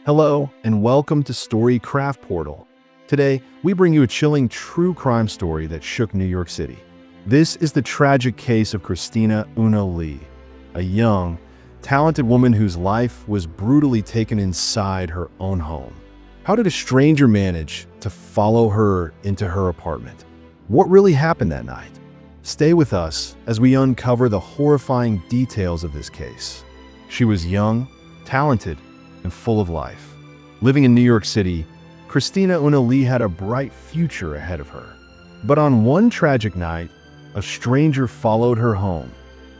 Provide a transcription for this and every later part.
Hello, and welcome to Story Craft Portal. Today, we bring you a chilling true crime story that shook New York City. This is the tragic case of Christina Una Lee, a young, talented woman whose life was brutally taken inside her own home. How did a stranger manage to follow her into her apartment? What really happened that night? Stay with us as we uncover the horrifying details of this case. She was young, talented, and full of life. Living in New York City, Christina Una Lee had a bright future ahead of her. But on one tragic night, a stranger followed her home,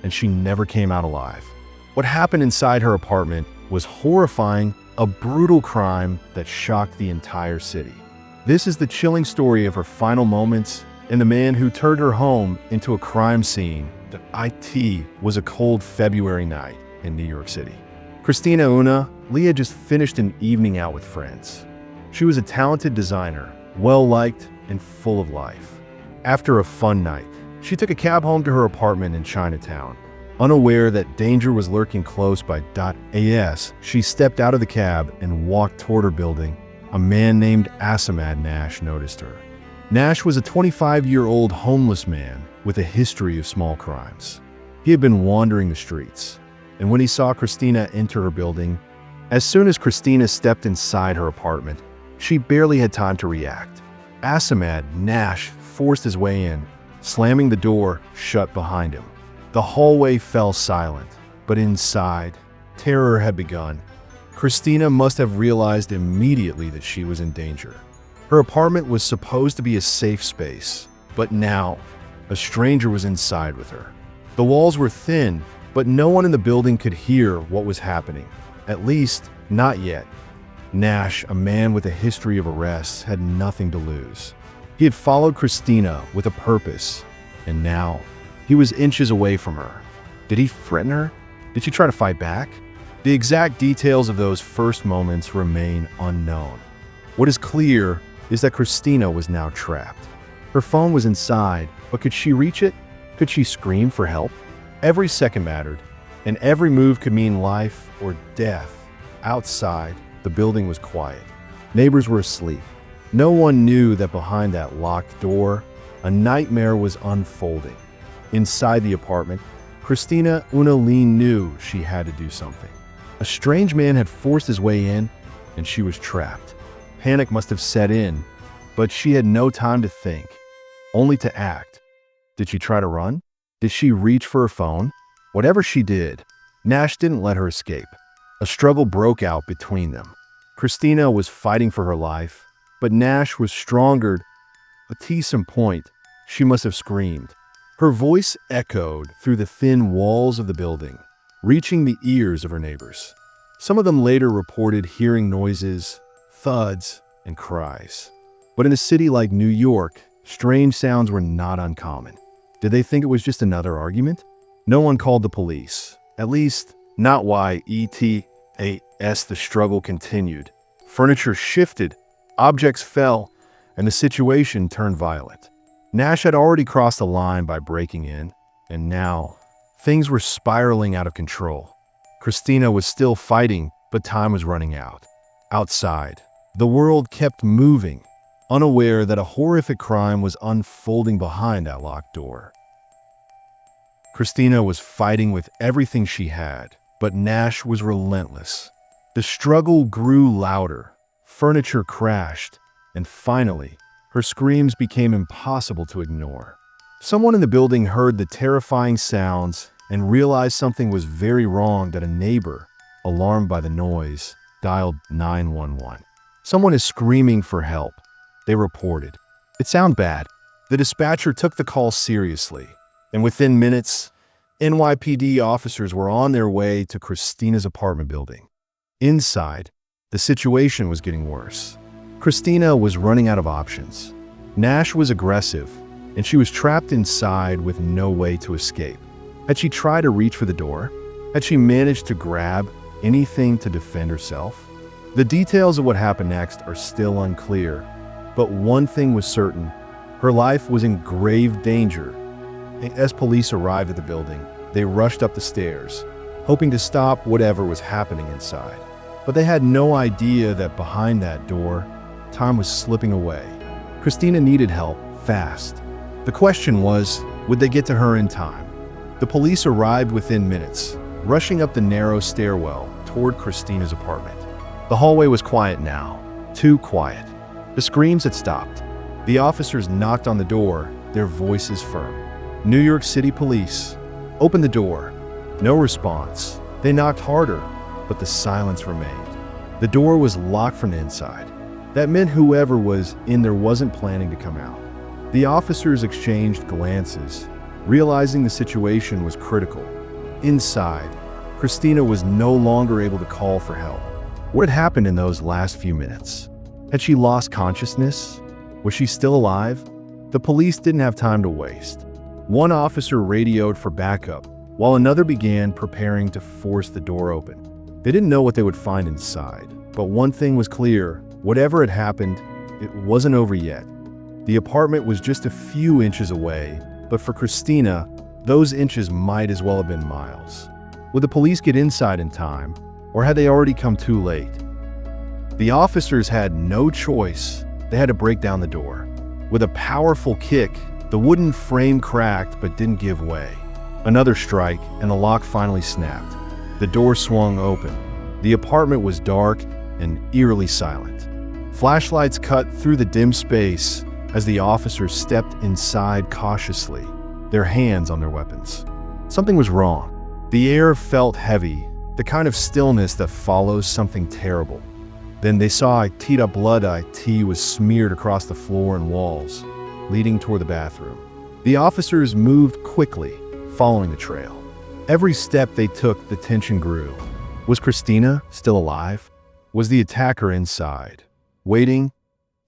and she never came out alive. What happened inside her apartment was horrifying, a brutal crime that shocked the entire city. This is the chilling story of her final moments and the man who turned her home into a crime scene. It was a cold February night in New York City. Christina Una Lee had just finished an evening out with friends. She was a talented designer, well-liked and full of life. After a fun night, she took a cab home to her apartment in Chinatown. Unaware that danger was lurking close by. As she stepped out of the cab and walked toward her building, a man named Asamad Nash noticed her. Nash was a 25-year-old homeless man with a history of small crimes. He had been wandering the streets, and when he saw Christina enter her building, as soon as Christina stepped inside her apartment, she barely had time to react. Asamad Nash forced his way in, slamming the door shut behind him. The hallway fell silent, but inside, terror had begun. Christina must have realized immediately that she was in danger. Her apartment was supposed to be a safe space, but now, a stranger was inside with her. The walls were thin, but no one in the building could hear what was happening. At least, not yet. Nash, a man with a history of arrests, had nothing to lose. He had followed Christina with a purpose, and now he was inches away from her. Did he threaten her? Did she try to fight back? The exact details of those first moments remain unknown. What is clear is that Christina was now trapped. Her phone was inside, but could she reach it? Could she scream for help? Every second mattered, and every move could mean life or death. Outside, the building was quiet. Neighbors were asleep. No one knew that behind that locked door, a nightmare was unfolding. Inside the apartment, Christina Una Lee knew she had to do something. A strange man had forced his way in, and she was trapped. Panic must have set in, but she had no time to think, only to act. Did she try to run? Did she reach for her phone? Whatever she did, Nash didn't let her escape. A struggle broke out between them. Christina was fighting for her life, but Nash was stronger. At some point, she must have screamed. Her voice echoed through the thin walls of the building, reaching the ears of her neighbors. Some of them later reported hearing noises, thuds, and cries. But in a city like New York, strange sounds were not uncommon. Did they think it was just another argument? No one called the police. At least, not while the struggle continued. Furniture shifted, objects fell, and the situation turned violent. Nash had already crossed the line by breaking in, and now, things were spiraling out of control. Christina was still fighting, but time was running out. Outside, the world kept moving, unaware that a horrific crime was unfolding behind that locked door. Christina was fighting with everything she had, but Nash was relentless. The struggle grew louder, furniture crashed, and finally, her screams became impossible to ignore. Someone in the building heard the terrifying sounds and realized something was very wrong. That a neighbor, alarmed by the noise, dialed 911. "Someone is screaming for help," they reported. It sounded bad. The dispatcher took the call seriously, and within minutes, NYPD officers were on their way to Christina's apartment building. Inside, the situation was getting worse. Christina was running out of options. Nash was aggressive, and she was trapped inside with no way to escape. Had she tried to reach for the door? Had she managed to grab anything to defend herself? The details of what happened next are still unclear, but one thing was certain: her life was in grave danger. As police arrived at the building, they rushed up the stairs, hoping to stop whatever was happening inside. But they had no idea that behind that door, time was slipping away. Christina needed help, fast. The question was, would they get to her in time? The police arrived within minutes, rushing up the narrow stairwell toward Christina's apartment. The hallway was quiet now, too quiet. The screams had stopped. The officers knocked on the door, their voices firm. New York City Police. Open the door. No response. They knocked harder, but the silence remained. The door was locked from the inside. That meant whoever was in there wasn't planning to come out. The officers exchanged glances, realizing the situation was critical. Inside, Christina was no longer able to call for help. What had happened in those last few minutes? Had she lost consciousness? Was she still alive? The police didn't have time to waste. One officer radioed for backup, while another began preparing to force the door open. They didn't know what they would find inside, but one thing was clear: whatever had happened, it wasn't over yet. The apartment was just a few inches away, but for Christina, those inches might as well have been miles. Would the police get inside in time, or had they already come too late? The officers had no choice. They had to break down the door. With a powerful kick, the wooden frame cracked but didn't give way. Another strike, and the lock finally snapped. The door swung open. The apartment was dark and eerily silent. Flashlights cut through the dim space as the officers stepped inside cautiously, their hands on their weapons. Something was wrong. The air felt heavy, the kind of stillness that follows something terrible. Then they saw IT blood. IT was smeared across the floor and walls, leading toward the bathroom. The officers moved quickly, following the trail. Every step they took, the tension grew. Was Christina still alive? Was the attacker inside, waiting?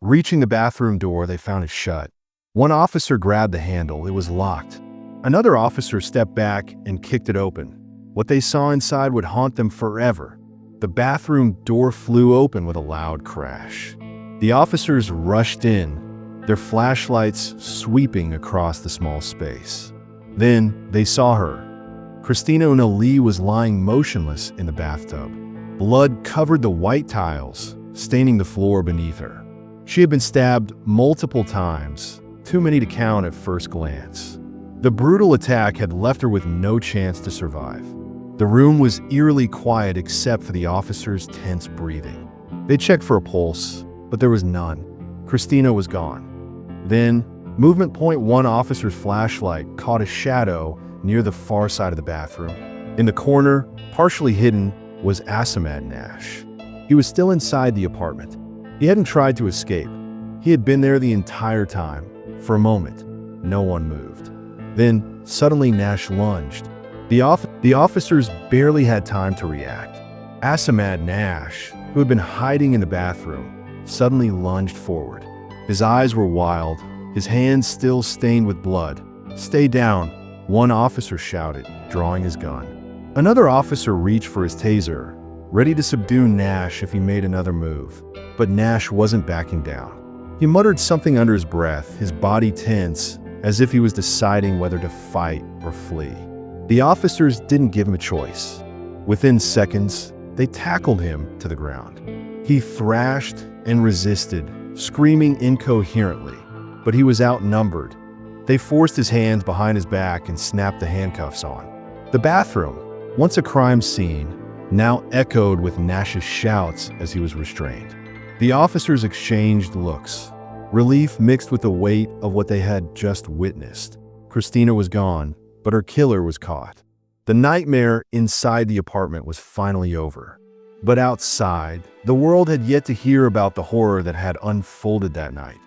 Reaching the bathroom door, they found it shut. One officer grabbed the handle. It was locked. Another officer stepped back and kicked it open. What they saw inside would haunt them forever. The bathroom door flew open with a loud crash. The officers rushed in, their flashlights sweeping across the small space. Then they saw her. Christina Una Lee was lying motionless in the bathtub. Blood covered the white tiles, staining the floor beneath her. She had been stabbed multiple times, too many to count at first glance. The brutal attack had left her with no chance to survive. The room was eerily quiet except for the officers' tense breathing. They checked for a pulse, but there was none. Christina was gone. Then, movement point one officer's flashlight caught a shadow near the far side of the bathroom. In the corner, partially hidden, was Asamad Nash. He was still inside the apartment. He hadn't tried to escape. He had been there the entire time. For a moment, no one moved. Then, suddenly Nash lunged. The officers barely had time to react. Asamad Nash, who had been hiding in the bathroom, suddenly lunged forward. His eyes were wild, his hands still stained with blood. "Stay down," one officer shouted, drawing his gun. Another officer reached for his taser, ready to subdue Nash if he made another move. But Nash wasn't backing down. He muttered something under his breath, his body tense, as if he was deciding whether to fight or flee. The officers didn't give him a choice. Within seconds, they tackled him to the ground. He thrashed and resisted, screaming incoherently, but he was outnumbered. They forced his hands behind his back and snapped the handcuffs on. The bathroom, once a crime scene, now echoed with Nash's shouts as he was restrained. The officers exchanged looks, relief mixed with the weight of what they had just witnessed. Christina was gone, but her killer was caught. The nightmare inside the apartment was finally over. But outside, the world had yet to hear about the horror that had unfolded that night.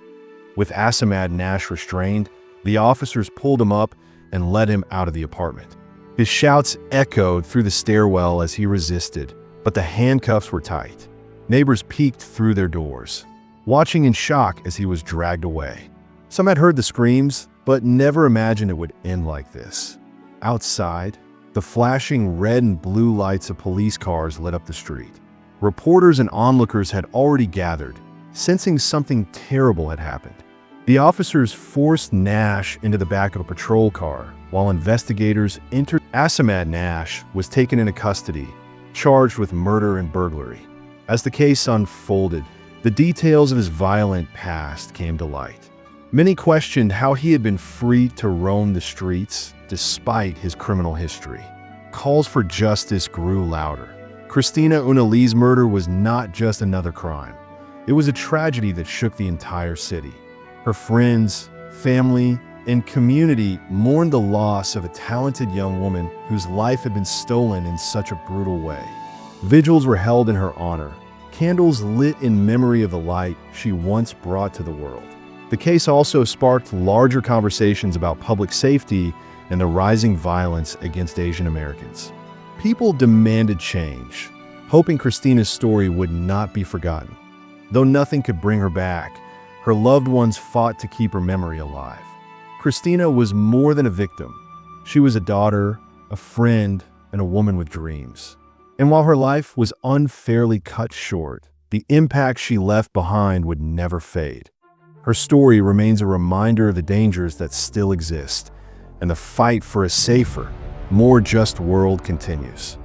With Asamad Nash restrained, the officers pulled him up and led him out of the apartment. His shouts echoed through the stairwell as he resisted, but the handcuffs were tight. Neighbors peeked through their doors, watching in shock as he was dragged away. Some had heard the screams, but never imagined it would end like this. Outside, the flashing red and blue lights of police cars lit up the street. Reporters and onlookers had already gathered, sensing something terrible had happened. The officers forced Nash into the back of a patrol car, while investigators entered. Asamad Nash was taken into custody, charged with murder and burglary. As the case unfolded, the details of his violent past came to light. Many questioned how he had been free to roam the streets despite his criminal history. Calls for justice grew louder. Christina Una Lee's murder was not just another crime. It was a tragedy that shook the entire city. Her friends, family, and community mourned the loss of a talented young woman whose life had been stolen in such a brutal way. Vigils were held in her honor, candles lit in memory of the light she once brought to the world. The case also sparked larger conversations about public safety and the rising violence against Asian Americans. People demanded change, hoping Christina's story would not be forgotten. Though nothing could bring her back, her loved ones fought to keep her memory alive. Christina was more than a victim. She was a daughter, a friend, and a woman with dreams. And while her life was unfairly cut short, the impact she left behind would never fade. Her story remains a reminder of the dangers that still exist, and the fight for a safer, more just world continues.